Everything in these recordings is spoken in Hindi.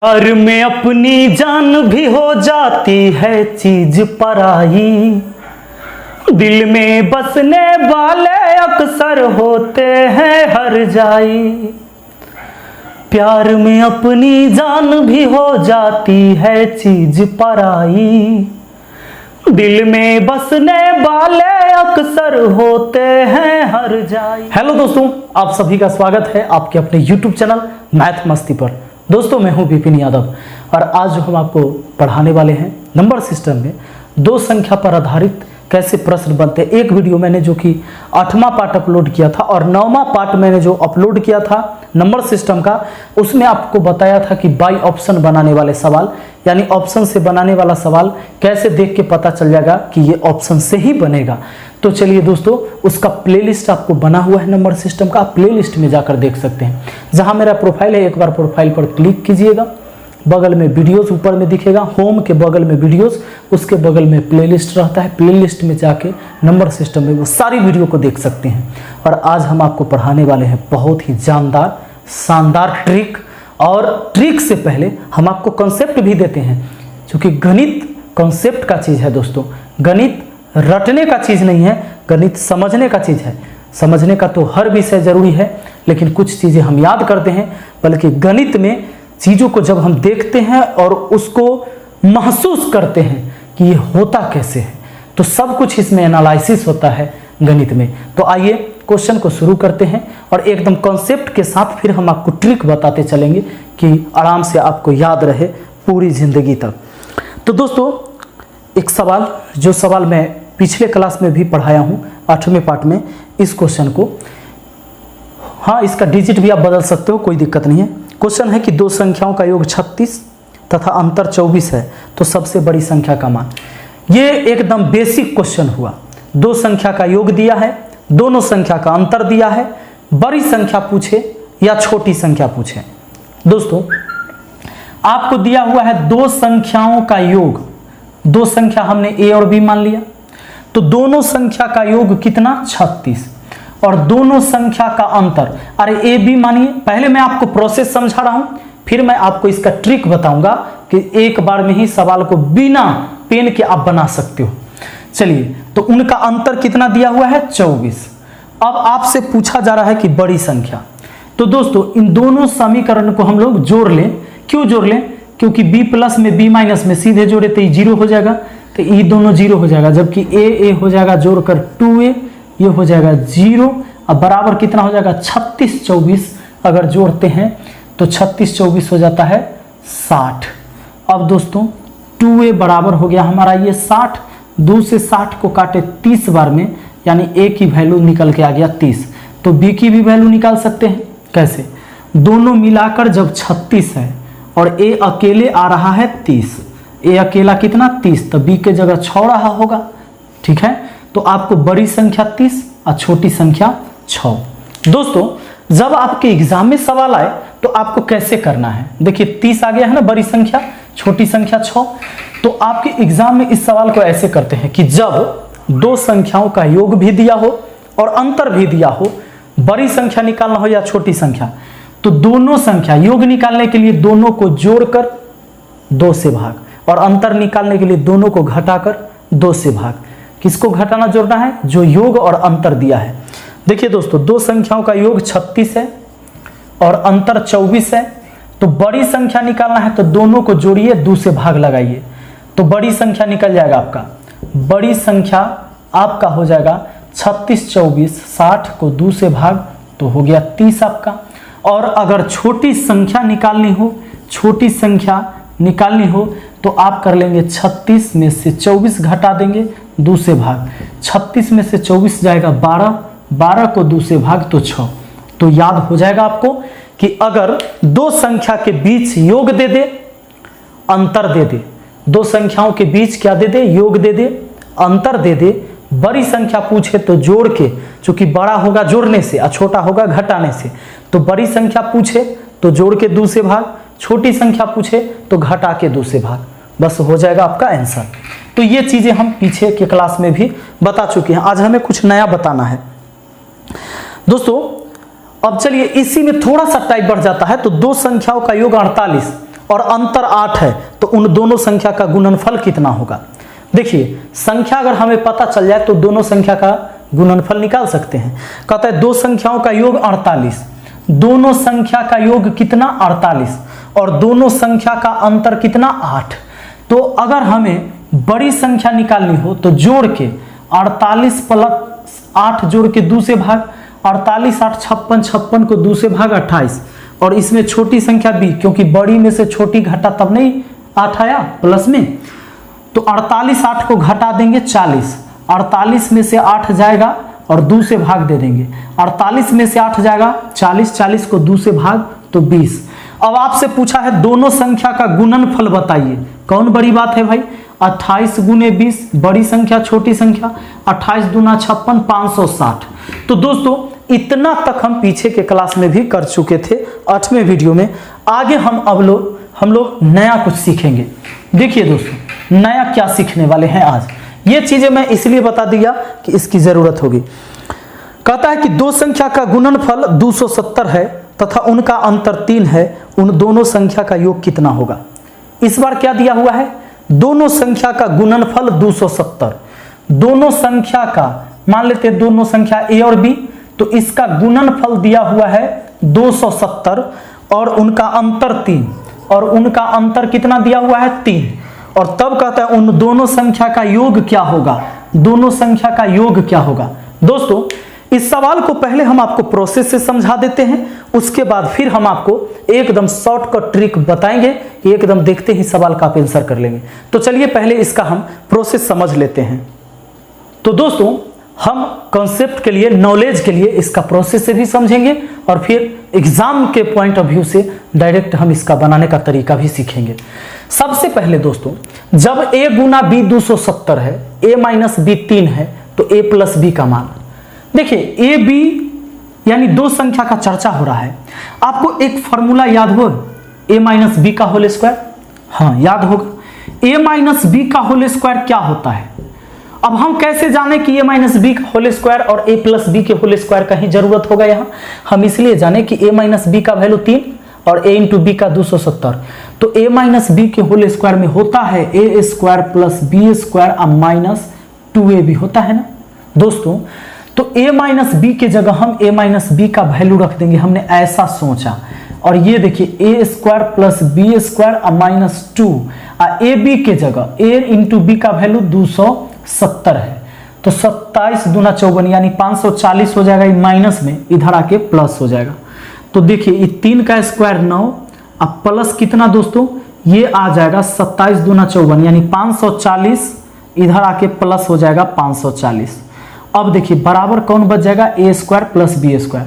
प्यार में अपनी जान भी हो जाती है चीज पराई, दिल में बसने वाले अक्सर होते हैं हर जाई। प्यार में अपनी जान भी हो जाती है चीज पराई, दिल में बसने वाले अक्सर होते हैं हर जाई। हेलो दोस्तों, आप सभी का स्वागत है आपके अपने YouTube चैनल मैथ मस्ती पर। दोस्तों मैं हूं विपिन यादव और आज जो हम आपको पढ़ाने वाले हैं नंबर सिस्टम में दो संख्या पर आधारित कैसे प्रश्न बनते हैं। एक वीडियो मैंने जो कि 8वां पार्ट अपलोड किया था और 9वां पार्ट मैंने जो अपलोड किया था नंबर सिस्टम का, उसमें आपको बताया था कि बाई ऑप्शन बनाने वाले सवाल यानी ऑप्शन से बनाने वाला सवाल कैसे देख के पता चल जाएगा कि ये ऑप्शन से ही बनेगा। तो चलिए दोस्तों, उसका प्लेलिस्ट आपको बना हुआ है नंबर सिस्टम का, आप प्लेलिस्ट में जाकर देख सकते हैं। जहां मेरा प्रोफाइल है एक बार प्रोफाइल पर क्लिक कीजिएगा, बगल में वीडियोस ऊपर में दिखेगा, होम के बगल में वीडियोस, उसके बगल में प्लेलिस्ट रहता है। प्लेलिस्ट में जाके नंबर सिस्टम में वो सारी वीडियो को देख सकते हैं। और आज हम आपको पढ़ाने वाले हैं बहुत ही जानदार शानदार ट्रिक। और ट्रिक से पहले हम आपको कॉन्सेप्ट भी देते हैं, क्योंकि गणित कॉन्सेप्ट का चीज़ है दोस्तों। गणित रटने का चीज़ नहीं है, गणित समझने का चीज़ है। समझने का तो हर विषय जरूरी है, लेकिन कुछ चीज़ें हम याद करते हैं, बल्कि गणित में चीज़ों को जब हम देखते हैं और उसको महसूस करते हैं कि ये होता कैसे है, तो सब कुछ इसमें एनालिसिस होता है गणित में। तो आइए क्वेश्चन को शुरू करते हैं और एकदम कॉन्सेप्ट के साथ फिर हम आपको ट्रिक बताते चलेंगे कि आराम से आपको याद रहे पूरी जिंदगी तक। तो दोस्तों, एक सवाल, जो सवाल मैं पिछले क्लास में भी पढ़ाया हूँ 8वें पार्ट में, इस क्वेश्चन को, हाँ इसका डिजिट भी आप बदल सकते हो, कोई दिक्कत नहीं है। क्वेश्चन है कि दो संख्याओं का योग 36 तथा अंतर 24 है, तो सबसे बड़ी संख्या का मान। ये एकदम बेसिक क्वेश्चन हुआ। दो संख्या का योग दिया है, दोनों संख्या का अंतर दिया है, बड़ी संख्या पूछे या छोटी संख्या पूछे। दोस्तों आपको दिया हुआ है दो संख्याओं का योग, दो संख्या हमने ए और बी मान लिया, तो दोनों संख्या का योग कितना 36 और दोनों संख्या का अंतर, अरे ए बी मानिए। पहले मैं आपको प्रोसेस समझा रहा हूं, फिर मैं आपको इसका ट्रिक बताऊंगा कि एक बार में ही सवाल को बिना पेन के आप बना सकते हो। चलिए, तो उनका अंतर कितना दिया हुआ है 24। अब आपसे पूछा जा रहा है कि बड़ी संख्या, तो दोस्तों इन दोनों समीकरण को हम लोग जोड़ लें। क्यों जोड़ लें? क्योंकि b प्लस में b माइनस में सीधे जोड़े तो ये 0 हो जाएगा, तो ये दोनों 0 हो जाएगा, जबकि a हो जाएगा जोड़कर 2a, ये हो जाएगा 0। अब बराबर कितना हो जाएगा 36 24, अगर जोड़ते हैं तो 36 24 हो जाता है 60। अब दोस्तों 2a बराबर हो गया हमारा ये 60, 2 से 60 को काटे 30 बार में, यानी a की वैल्यू निकल के आ गया 30। तो b की भी वैल्यू निकाल सकते हैं। कैसे? दोनों मिलाकर जब 36 है और a अकेले आ रहा है 30, a अकेला कितना 30, तो b के जगह 6 रहा होगा। ठीक है, तो आपको बड़ी संख्या 30 और छोटी संख्या 6। दोस्तों जब आपके एग्जाम में सवाल आए तो आपको कैसे करना है, देखिए 30 आ गया है ना बड़ी संख्या, छोटी संख्या 6, तो आपके एग्जाम में इस सवाल को ऐसे करते हैं कि जब दो संख्याओं का योग भी दिया हो और अंतर भी दिया हो, बड़ी संख्या निकालना हो या छोटी संख्या, तो दोनों संख्या योग निकालने के लिए दोनों को जोड़कर 2 से भाग और अंतर निकालने के लिए दोनों को घटाकर 2 से भाग। किसको घटाना जोड़ना है? जो योग और अंतर दिया है। देखिए दोस्तों, दो संख्याओं का योग 36 है और अंतर 24 है, तो बड़ी संख्या निकालना है तो दोनों को जोड़िए, 2 से भाग लगाइए, तो बड़ी संख्या निकल जाएगा आपका। बड़ी संख्या आपका हो जाएगा 36 24, 60 को 2 से भाग तो हो गया 30 आपका। और अगर छोटी संख्या निकालनी हो, छोटी संख्या निकालनी हो तो आप कर लेंगे 36 में से 24 घटा देंगे, 2 से भाग, 36 में से 24 जाएगा 12, 12 को 2 से भाग तो 6। तो याद हो जाएगा आपको कि अगर दो संख्या के बीच योग दे दे, अंतर दे दे, दो संख्याओं के बीच क्या दे दे? योग दे दे, अंतर दे दे, बड़ी संख्या पूछे तो जोड़ के, चूंकि बड़ा होगा जोड़ने से और छोटा होगा घटाने से, तो बड़ी संख्या पूछे तो जोड़ के 2 से भाग, छोटी संख्या पूछे तो घटा के 2 से भाग, बस हो जाएगा आपका आंसर। तो ये चीजें हम पीछे के क्लास में भी बता चुके हैं, आज हमें कुछ नया बताना है। दोस्तों अब चलिए इसी में थोड़ा सा टाइप बढ़ जाता है, तो दो संख्याओं का योग 48 और अंतर 8 है, तो उन दोनों संख्या का गुणनफल कितना होगा। देखिए संख्या अगर हमें पता चल जाए तो दोनों संख्या का गुणनफल निकाल सकते हैं। कहता है दो संख्याओं का योग 48, दोनों संख्या का योग कितना 48 और दोनों संख्या का अंतर कितना 8। तो अगर हमें बड़ी संख्या निकालनी हो तो जोड़ के 48 प्लस 8 जोड़ के 2 से भाग, 48 8 56, 56 को 2 से भाग 28, और इसमें छोटी संख्या b, क्योंकि बड़ी में से छोटी घटा तब नहीं 8 आया प्लस में, तो 48 8 को घटा देंगे 40, 48 में से 8 जाएगा और 2 से भाग दे देंगे, 48 में से 8 जाएगा 40, 40 को 2 से भाग तो 20। अब आपसे पूछा है दोनों संख्या का गुणनफल बताइए, कौन बड़ी बात है भाई, 28 गुने 20 बड़ी संख्या छोटी संख्या, 28 दूना 56 560। तो दोस्तों इतना तक हम पीछे के क्लास में भी कर चुके थे 8वें वीडियो में। आगे हम लोग नया कुछ सीखेंगे। देखिए दोस्तों नया क्या सीखने वाले हैं आज, ये चीजें मैं इसलिए बता दिया कि इसकी जरूरत होगी। कहता है कि दो संख्या का गुणनफल 270 है तथा उनका अंतर 3 है, उन दोनों संख्या का योग कितना होगा। इस बार क्या दिया हुआ है, दोनों संख्या का गुणनफल 270, दोनों संख्या का मान लेते हैं दोनों संख्या a और b, तो इसका गुणनफल दिया हुआ है 270 और उनका अंतर 3, और उनका अंतर कितना दिया हुआ है 3, और तब कहता है उन दोनों संख्या का योग क्या होगा, दोनों संख्या का योग क्या होगा। दोस्तों इस सवाल को पहले हम आपको प्रोसेस से समझा देते हैं, उसके बाद फिर हम आपको एकदम शॉर्टकट ट्रिक बताएंगे कि एकदम देखते ही सवाल का आप आंसर कर लेंगे। तो चलिए पहले इसका हम प्रोसेस समझ लेते हैं। तो दोस्तों हम कॉन्सेप्ट के लिए, नॉलेज के लिए इसका प्रोसेस से भी समझेंगे और फिर एग्जाम के पॉइंट ऑफ व्यू से डायरेक्ट हम इसका बनाने का तरीका भी सीखेंगे। सबसे पहले दोस्तों जब a गुना b 270 है, a माइनस b 3 है, तो a प्लस b का मान, देखिए a b यानी दो संख्या का चर्चा हो रहा है। आपको एक फॉर्मूला याद हो, a माइनस b का होल स्क्वायर, हाँ याद होगा। a माइनस b का होल स्क्वायर क्या होता है। अब हम कैसे जाने कि a माइनस b का होल स्क्वायर और a प्लस b के होल स्क्वायर का ही जरूरत होगा। यहाँ हम इसलिए जाने कि a माइनस b का वैल्यू 3 और a इंटू b का 270, तो a माइनस b के होल स्क्वायर में होता है a square plus b square अब माइनस 2ab होता है ना दोस्तों। तो a माइनस b के जगह हम a माइनस b का वैल्यू रख देंगे, हमने ऐसा सोचा। और ये देखिए a square plus b square अब माइनस 2, ए बी के जगह a इंटू b का वैल्यू 270 है, तो 27 दूना 54 यानी 540 हो जाएगा, ये माइनस में इधर आके प्लस हो जाएगा। तो देखिए ये 3 का स्क्वायर 9, अब प्लस कितना दोस्तों, ये आ जाएगा 27 दूना 54 यानी 540, इधर आके प्लस हो जाएगा 540। अब देखिए बराबर कौन बच जाएगा, ए स्क्वायर प्लस बी स्क्वायर,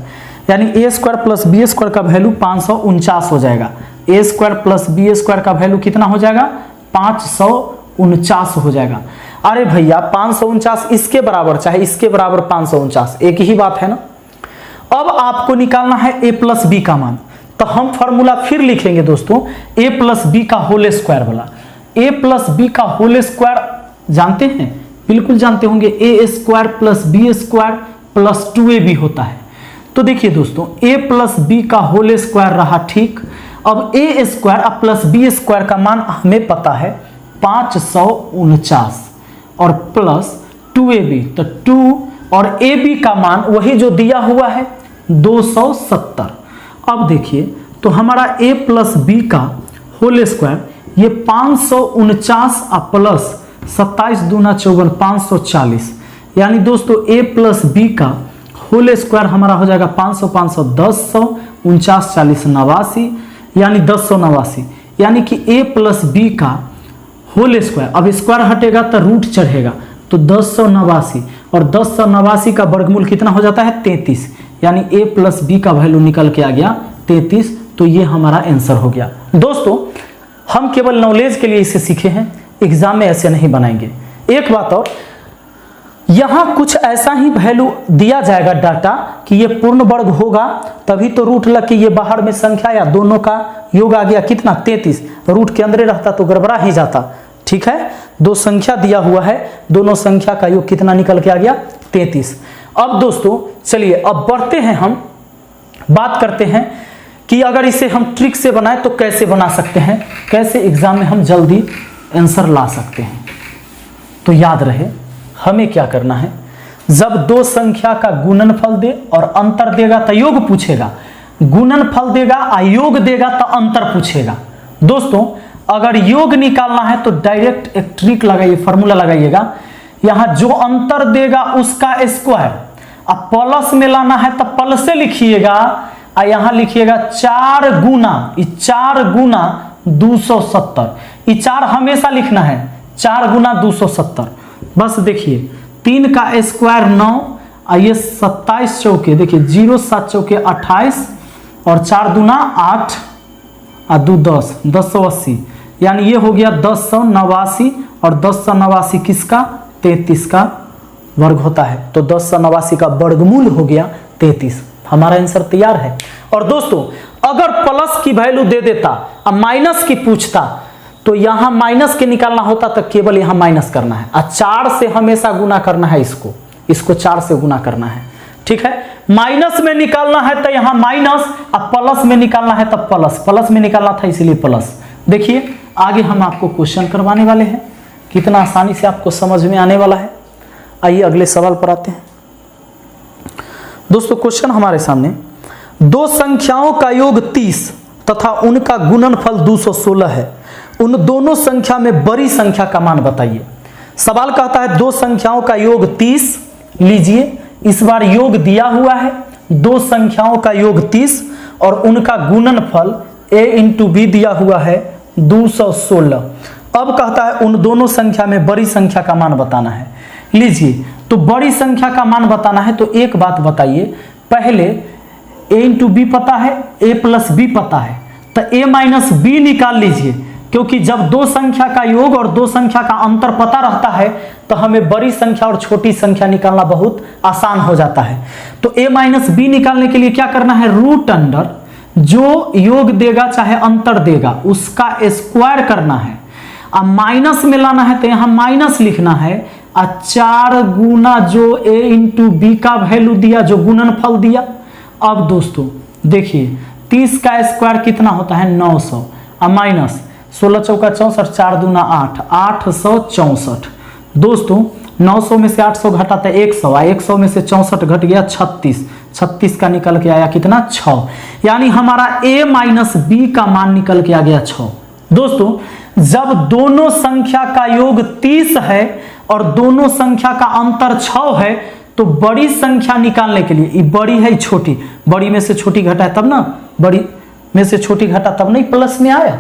यानी ए स्क्वायर प्लस बी स्क्वायर का वैल्यू 549 हो जाएगा। ए स्क्वायर प्लस बी स्क्वायर का वैल्यू कितना हो जाएगा, 549 हो जाएगा। अरे भैया 549 इसके बराबर चाहे इसके बराबर 549 एक ही बात है ना। अब आपको निकालना है a प्लस बी का मान, तो हम फॉर्मूला फिर लिखेंगे दोस्तों, a प्लस बी का होल स्क्वायर वाला। a प्लस बी का होल स्क्वायर जानते हैं, बिल्कुल जानते होंगे, a square plus b square plus 2ab होता है। तो देखिए दोस्तों a प्लस बी का होल स्क्वायर रहा ठीक। अब a स्क्वायर अब प्लस बी स्क्वायर का मान हमें पता है 549 और प्लस 2ab, तो 2 और ab का मान वही जो दिया हुआ है 270। अब देखिए तो हमारा a प्लस बी का होल स्क्वायर ये 549 और प्लस 27 दूना 54 540, यानी दोस्तों a प्लस बी का होल स्क्वायर हमारा हो जाएगा 500 500 10 49 40 89, यानी 1089, यानी कि a प्लस बी का होल स्क्वायर, अब स्क्वायर हटेगा तो रूट चढ़ेगा, तो 1089 और 1089 का वर्गमूल कितना हो जाता है 33, यानी a प्लस बी का वैल्यू निकल के आ गया 33। तो ये हमारा आंसर हो गया। दोस्तों हम केवल नॉलेज के लिए इसे सीखे हैं, एग्जाम में ऐसे नहीं बनाएंगे। एक बात और, यहां कुछ ऐसा ही वैल्यू दिया जाएगा डाटा कि ये पूर्ण वर्ग होगा, तभी तो रूट लग के ये बाहर में संख्या या दोनों का योग आ गया कितना 33, रूट के अंदर रहता तो गड़बड़ा ही जाता। ठीक है, दो संख्या दिया हुआ है, दोनों संख्या का योग कितना निकल के आ गया 33। अब दोस्तों चलिए अब बढ़ते हैं, हम बात करते हैं कि अगर इसे हम ट्रिक से बनाए तो कैसे बना सकते हैं, कैसे एग्जाम में हम जल्दी आंसर ला सकते हैं। तो याद रहे हमें क्या करना है, जब दो संख्या का गुणनफल दे और अंतर देगा तो योग पूछेगा, गुणनफल देगा अयोग देगा तो अंतर पूछेगा। दोस्तों अगर योग निकालना है तो डायरेक्ट एक ट्रिक लगाइए, फॉर्मूला लगाइएगा, यहां जो अंतर देगा उसका स्क्वायर, अब प्लस में लाना है तो प्लस से लिखिएगा, और यहां लिखिएगा 4 गुना 270, ये 4 हमेशा लिखना है, 4 गुना 270। बस देखिए 3 का स्क्वायर 9 और ये 27 चौके, देखिए 0 7 चौके 28 और 4 दूना 8 और 2 10, 1080, यानी ये हो गया 1089 और 1089 किसका, 33 का वर्ग होता है, तो 1089 का वर्गमूल हो गया 33। हमारा आंसर तैयार है। और दोस्तों अगर प्लस की वैल्यू दे देता और माइनस की पूछता तो यहां माइनस के निकालना होता तो केवल यहां माइनस करना है, और 4 से हमेशा गुना करना है, इसको 4 से गुना करना है, ठीक है। माइनस में निकालना है तो यहां माइनस, और प्लस में निकालना है तो प्लस में निकालना था इसलिए प्लस। देखिए आगे हम आपको क्वेश्चन करवाने वाले हैं, कितना आसानी से आपको समझ में आने वाला है। आइए अगले सवाल पर आते हैं। दोस्तों क्वेश्चन हमारे सामने, दो संख्याओं का योग 30 तथा उनका गुणनफल 216 है, उन दोनों संख्या में बड़ी संख्या का मान बताइए। सवाल कहता है दो संख्याओं का योग 30, लीजिए इस बार योग दिया हुआ है, दो संख्याओं का योग 30 और उनका गुणनफल a इंटू बी दिया हुआ है 216। अब कहता है उन दोनों संख्या में बड़ी संख्या का मान बताना है। लीजिए तो बड़ी संख्या का मान बताना है तो एक बात बताइए, पहले a इंटू बी पता है, a प्लस बी पता है, तो a माइनस बी निकाल लीजिए, क्योंकि जब दो संख्या का योग और दो संख्या का अंतर पता रहता है तो हमें बड़ी संख्या और छोटी संख्या निकालना बहुत आसान हो जाता है। तो a माइनस बी निकालने के लिए क्या करना है, रूट अंडर जो योग देगा चाहे अंतर देगा उसका स्क्वायर करना है, अब माइनस में लाना है तो यहां माइनस लिखना है, और 4 गुना जो a इंटू बी का वैल्यू दिया, जो गुणनफल दिया। अब दोस्तों देखिए 30 का स्क्वायर कितना होता है 900, और माइनस 16 चौका 64, 4 दूना 8, 864। दोस्तों 900 में से 800 घटाते 100, 100 में से 64 घट गया 36, 36 का निकल के आया कितना 6, यानी हमारा a माइनस बी का मान निकल के आ गया 6। दोस्तों जब दोनों संख्या का योग 30 है और दोनों संख्या का अंतर 6 है तो बड़ी संख्या निकालने के लिए, ये बड़ी है छोटी, बड़ी में से छोटी घटाए तब ना, बड़ी में से छोटी घटा तब नहीं प्लस में आया।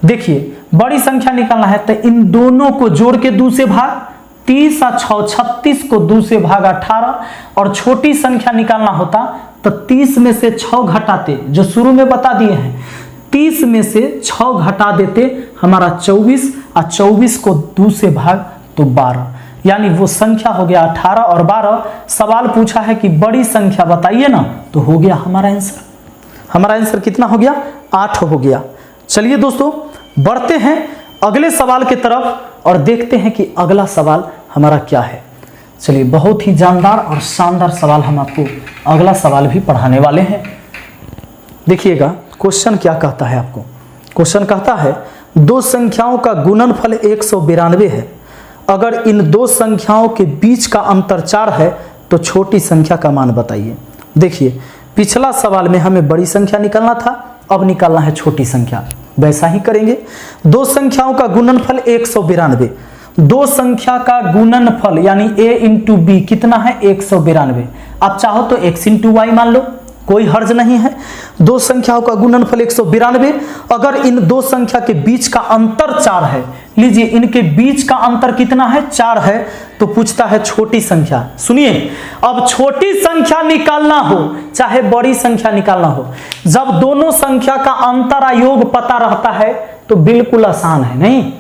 देखिए बड़ी संख्या निकालना है तो इन दोनों को जोड़ के 2 से भाग, 30 और 6 36 को 2 से भाग 18, और छोटी संख्या निकालना होता तो 30 में से 6 घटाते, जो शुरू में बता दिए हैं, 30 में से 6 घटा देते हमारा 24, और 24 को 2 से भाग तो 12, यानी वो संख्या हो गया 18 और 12। सवाल पूछा है कि बड़ी संख्या बताइए ना, तो हो गया हमारा आंसर। हमारा आंसर कितना हो गया 8 हो गया। चलिए दोस्तों बढ़ते हैं अगले सवाल की तरफ और देखते हैं कि अगला सवाल हमारा क्या है। चलिए बहुत ही जानदार और शानदार सवाल हम आपको अगला सवाल भी पढ़ाने वाले हैं। देखिएगा क्वेश्चन क्या कहता है आपको। क्वेश्चन कहता है दो संख्याओं का गुणनफल 192 है, अगर इन दो संख्याओं के बीच का अंतर 4 है तो छोटी संख्या का मान बताइए। देखिए पिछला सवाल में हमें बड़ी संख्या निकालना था, अब निकालना है छोटी संख्या, वैसा ही करेंगे। दो संख्याओं का गुणनफल 192, दो संख्या का गुणनफल यानी a इंटू बी कितना है 192। आप चाहो तो x इंटू वाई मान लो, कोई हर्ज नहीं है। दो संख्याओं का गुणनफल 192, अगर इन दो संख्या के बीच का अंतर 4 है, लीजिए इनके बीच का अंतर कितना है 4 है, तो पूछता है छोटी संख्या। सुनिए अब छोटी संख्या निकालना हो चाहे बड़ी संख्या निकालना हो, जब दोनों संख्या का अंतर योग पता रहता है तो बिल्कुल आसान है। नहीं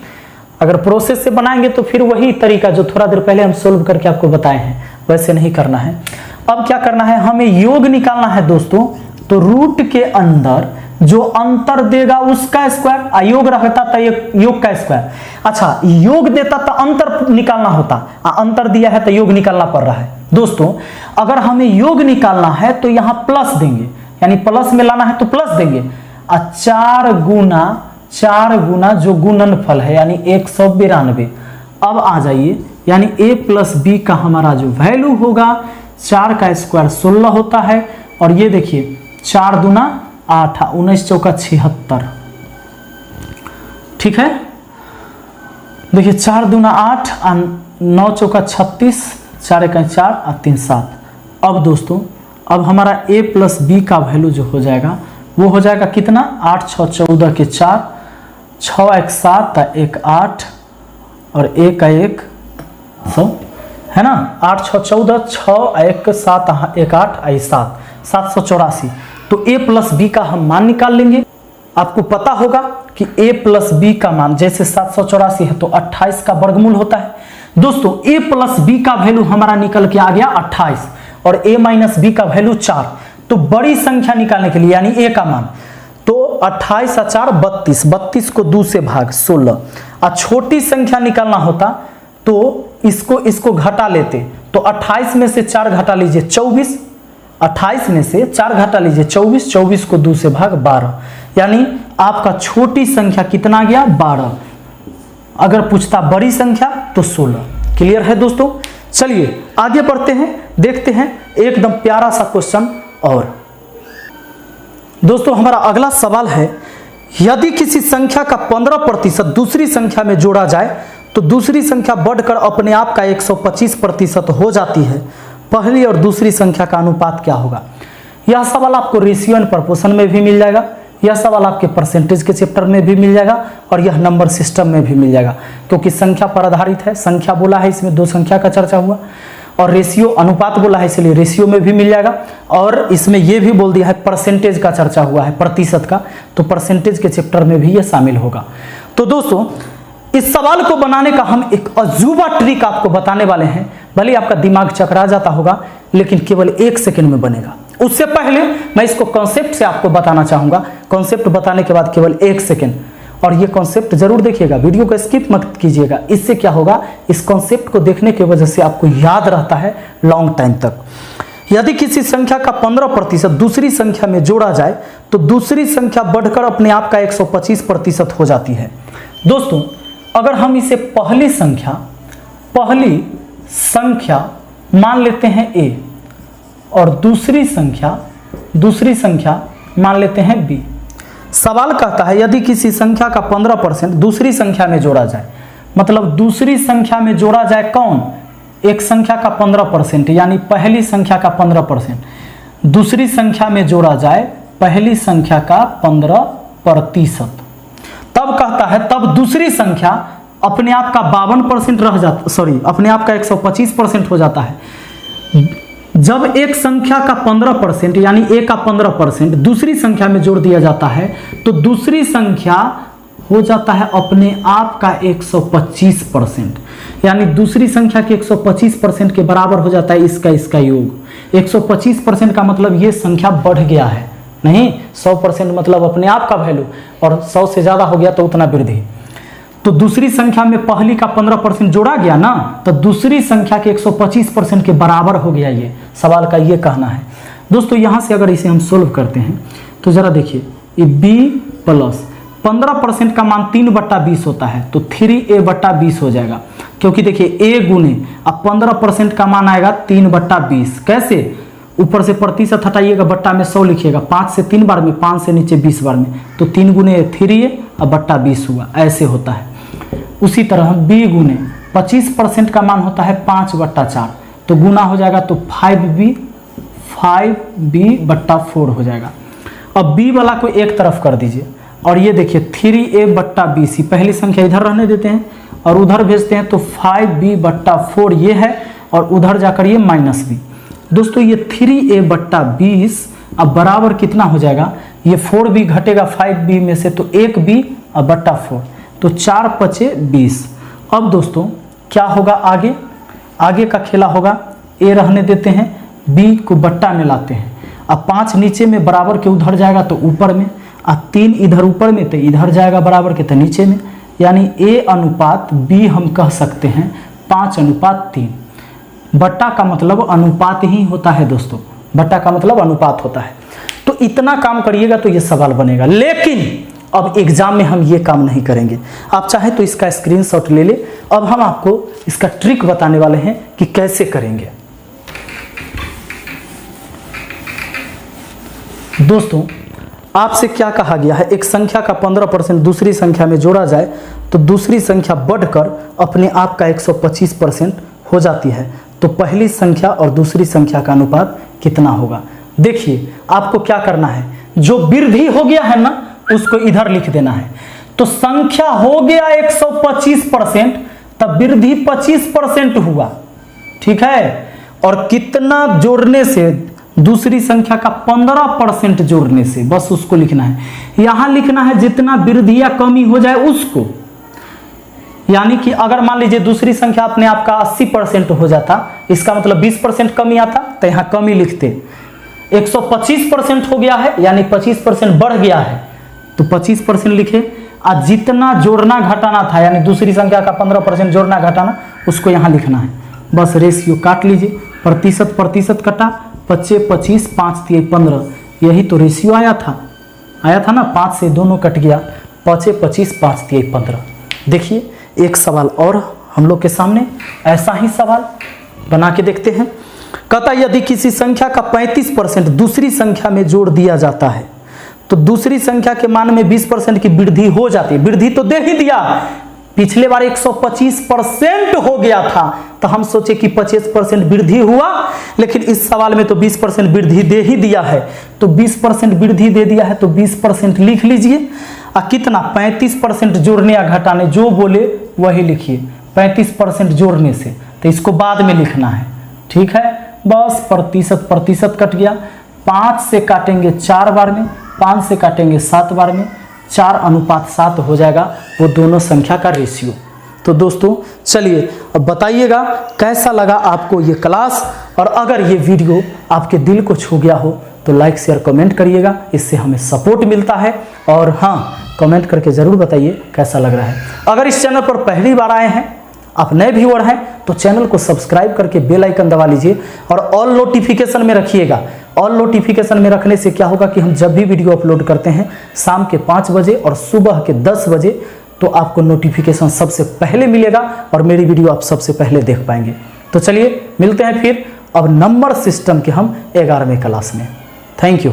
अगर प्रोसेस से बनाएंगे तो फिर वही तरीका जो थोड़ा देर पहले हम सोल्व करके आपको बताए हैं वैसे नहीं करना है। अब क्या करना है, हमें योग निकालना है दोस्तों, तो रूट के अंदर जो अंतर देगा उसका स्क्वायर, अयोग रहता था योग का स्क्वायर। अच्छा योग देता तो अंतर निकालना होता, अंतर दिया है तो योग निकालना पड़ रहा है। दोस्तों अगर हमें योग निकालना है तो यहां प्लस देंगे, यानी प्लस में लाना है तो प्लस देंगे, और 4 गुना जो गुणनफल है यानी 192। अब आ जाइए, यानी a प्लस बी का हमारा जो वैल्यू होगा 4 का स्क्वायर 16 होता है, और ये देखिए 4 दूना 8, 19 चौका 76, ठीक है। देखिए 4 दूना 8 और 9 चौका 36, 4 एका 4 और 3 7। अब दोस्तों अब हमारा a प्लस बी का वैल्यू जो हो जाएगा वो हो जाएगा कितना, 8 6 14 के 4, 6 1 7 1 8 और 1 1 100 है ना, 8 6 14, 6 1 7 1 8 7, 784। तो a प्लस बी का हम मान निकाल लेंगे। आपको पता होगा कि a प्लस बी का मान जैसे 784 है तो 28 का वर्गमूल होता है। दोस्तों a प्लस बी का वैल्यू हमारा निकल के आ गया 28 और a माइनस बी का वैल्यू 4। तो बड़ी संख्या निकालने के लिए यानी a का मान, तो 28 और 4 32, 32 को 2 से भाग 16, और छोटी संख्या निकालना होता तो इसको घटा लेते, तो 28 में से 4 घटा लीजिए 24, 28 में से 4 घटा लीजिए 24, 24 को 2 से भाग 12, यानी आपका छोटी संख्या कितना गया 12। अगर पूछता बड़ी संख्या तो 16। क्लियर है दोस्तों। चलिए आगे बढ़ते हैं, देखते हैं एकदम प्यारा सा क्वेश्चन। और दोस्तों हमारा अगला सवाल है, यदि किसी संख्या का 15% दूसरी संख्या में जोड़ा जाए तो दूसरी संख्या बढ़कर अपने आप का 125% हो जाती है, पहली और दूसरी संख्या का अनुपात क्या होगा। यह सवाल आपको रेशियो एंड प्रपोर्शन में भी मिल जाएगा, यह सवाल आपके परसेंटेज के चैप्टर में भी मिल जाएगा, और यह नंबर सिस्टम में भी मिल जाएगा, क्योंकि संख्या पर आधारित है। संख्या बोला है, इसमें 2 संख्या का चर्चा हुआ, और रेशियो अनुपात बोला है इसलिए रेशियो में भी मिल जाएगा, और इसमें यह भी बोल दिया है परसेंटेज का चर्चा हुआ है, प्रतिशत का, तो परसेंटेज के चैप्टर में भी यह शामिल होगा। तो दोस्तों इस सवाल को बनाने का हम एक अजूबा ट्रिक आपको बताने वाले हैं। भले आपका दिमाग चकरा जाता होगा लेकिन केवल 1 सेकंड में बनेगा। उससे पहले मैं इसको कॉन्सेप्ट से आपको बताना चाहूंगा, कॉन्सेप्ट बताने के बाद केवल 1 सेकंड, और ये कॉन्सेप्ट जरूर देखिएगा, वीडियो को स्किप मत कीजिएगा। इससे क्या होगा, इस कॉन्सेप्ट को देखने की वजह से आपको याद रहता है लॉन्ग टाइम तक। यदि किसी संख्या का 15% दूसरी संख्या में जोड़ा जाए तो दूसरी संख्या बढ़कर अपने आप का 125% हो जाती है। दोस्तों अगर हम इसे पहली संख्या मान लेते हैं a, और दूसरी संख्या मान लेते हैं b। सवाल कहता है यदि किसी संख्या का 15% दूसरी संख्या में जोड़ा जाए, मतलब दूसरी संख्या में जोड़ा जाए कौन, एक संख्या का 15% यानी पहली संख्या का 15%, दूसरी संख्या में जोड़ा जाए पहली संख्या का 15%, तब कहता है तब दूसरी संख्या अपने आप का 52% रह जाता, सॉरी अपने आप का 125% हो जाता है। जब एक संख्या का 15% यानी a का 15% दूसरी संख्या में जोड़ दिया जाता है तो दूसरी संख्या हो जाता है अपने आप का 125%, यानी दूसरी संख्या के 125% के बराबर हो जाता है इसका योग। 125% का मतलब ये संख्या बढ़ गया है, नहीं 100% मतलब अपने आप का वैल्यू, और 100 से ज़्यादा हो गया तो उतना वृद्धि। तो दूसरी संख्या में पहली का 15% जोड़ा गया ना, तो दूसरी संख्या के 125% के बराबर हो गया। ये सवाल का ये कहना है। दोस्तों यहाँ से अगर इसे हम सोल्व करते हैं तो ज़रा देखिए, ये b प्लस 15% का मान 3/20 होता है, तो 3a/20 हो जाएगा, क्योंकि देखिए a गुने अब 15% का मान आएगा 3/20। कैसे, ऊपर से प्रतिशत हटाइएगा, बट्टा में 100 लिखिएगा, 5 से 3 बार में, 5 से नीचे 20 बार में, तो 3 गुने 3a और बट्टा 20 हुआ, ऐसे होता है। उसी तरह b गुने 25% का मान होता है 5/4, तो गुना हो जाएगा तो 5b/4 हो जाएगा। अब b वाला को एक तरफ कर दीजिए, और ये देखिए 3a/20, पहली संख्या इधर रहने देते हैं और उधर भेजते हैं, तो 5b/4 ये है, और उधर जाकर ये -b। दोस्तों ये 3a/20 अब बराबर कितना हो जाएगा, ये 4b घटेगा 5b में से, तो 1b/4, तो 4×5 = 20। अब दोस्तों क्या होगा, आगे का खेला होगा, a रहने देते हैं, b को बट्टा में लाते हैं, अब 5 नीचे में बराबर के उधर जाएगा तो ऊपर में, और 3 इधर ऊपर में तो इधर जाएगा बराबर के तो नीचे में, यानी a अनुपात b हम कह सकते हैं 5:3। बट्टा का मतलब अनुपात ही होता है दोस्तों, बट्टा का मतलब अनुपात होता है। तो इतना काम करिएगा तो ये सवाल बनेगा। लेकिन अब एग्जाम में हम ये काम नहीं करेंगे। आप चाहे तो इसका स्क्रीनशॉट ले ले। अब हम आपको इसका ट्रिक बताने वाले हैं कि कैसे करेंगे। दोस्तों, आपसे क्या कहा गया है, एक संख्या का 15% दूसरी संख्या में जोड़ा जाए तो दूसरी संख्या बढ़कर अपने आप का 125% हो जाती है। तो पहली संख्या और दूसरी संख्या का अनुपात कितना होगा? देखिए, आपको क्या करना है, जो वृद्धि हो गया है ना उसको इधर लिख देना है। तो संख्या हो गया 125%, तब वृद्धि 25% हुआ, ठीक है। और कितना जोड़ने से, दूसरी संख्या का 15% जोड़ने से, बस उसको लिखना है। यहां लिखना है जितना वृद्धि या कमी हो जाए उसको। यानी कि अगर मान लीजिए दूसरी संख्या अपने आप का 80% हो जाता, इसका मतलब 20% कमी आता, तो यहां कमी लिखते। 125% हो गया है यानी 25% बढ़ गया है, तो 25% लिखे। और जितना जोड़ना घटाना था यानी दूसरी संख्या का 15% जोड़ना घटाना, उसको यहां लिखना है। बस रेशियो काट लीजिए, प्रतिशत प्रतिशत कटा, 25 25 5 3 15, यही तो रेशियो आया था ना। 5 से दोनों कट गया, 5 25 5 3 15। देखिए एक सवाल और हम लोग के सामने, ऐसा ही सवाल बना के देखते हैं। कहता यदि किसी संख्या का 35% दूसरी संख्या में जोड़ दिया जाता है तो दूसरी संख्या के मान में 20% की वृद्धि हो जाती है। वृद्धि तो दे ही दिया, पिछले बार 125% हो गया था, तो हम सोचे कि 25% वृद्धि हुआ, लेकिन इस सवाल में तो 20% वृद्धि दे ही दिया है। तो 20% वृद्धि दे दिया है तो 20% लिख लीजिए। कितना 35% जोड़ने या घटाने, जो बोले वही लिखिए। 35% जोड़ने से, तो इसको बाद में लिखना है, ठीक है। बस प्रतिशत प्रतिशत कट गया, 5 से काटेंगे 4 बार में, 5 से काटेंगे 7 बार में, 4:7 हो जाएगा वो दोनों संख्या का रेशियो। तो दोस्तों चलिए अब बताइएगा कैसा लगा आपको ये क्लास, और अगर ये वीडियो आपके दिल को छू गया हो तो लाइक शेयर कमेंट करिएगा, इससे हमें सपोर्ट मिलता है। और हाँ, कमेंट करके ज़रूर बताइए कैसा लग रहा है। अगर इस चैनल पर पहली बार आए हैं, आप नए व्यूअर हैं, तो चैनल को सब्सक्राइब करके बेल आइकन दबा लीजिए और ऑल नोटिफिकेशन में रखिएगा। ऑल नोटिफिकेशन में रखने से क्या होगा कि हम जब भी वीडियो अपलोड करते हैं शाम के 5 बजे और सुबह के 10 बजे, तो आपको नोटिफिकेशन सबसे पहले मिलेगा और मेरी वीडियो आप सबसे पहले देख पाएंगे। तो चलिए मिलते हैं फिर अब नंबर सिस्टम के हम 11वें क्लास में। Thank you.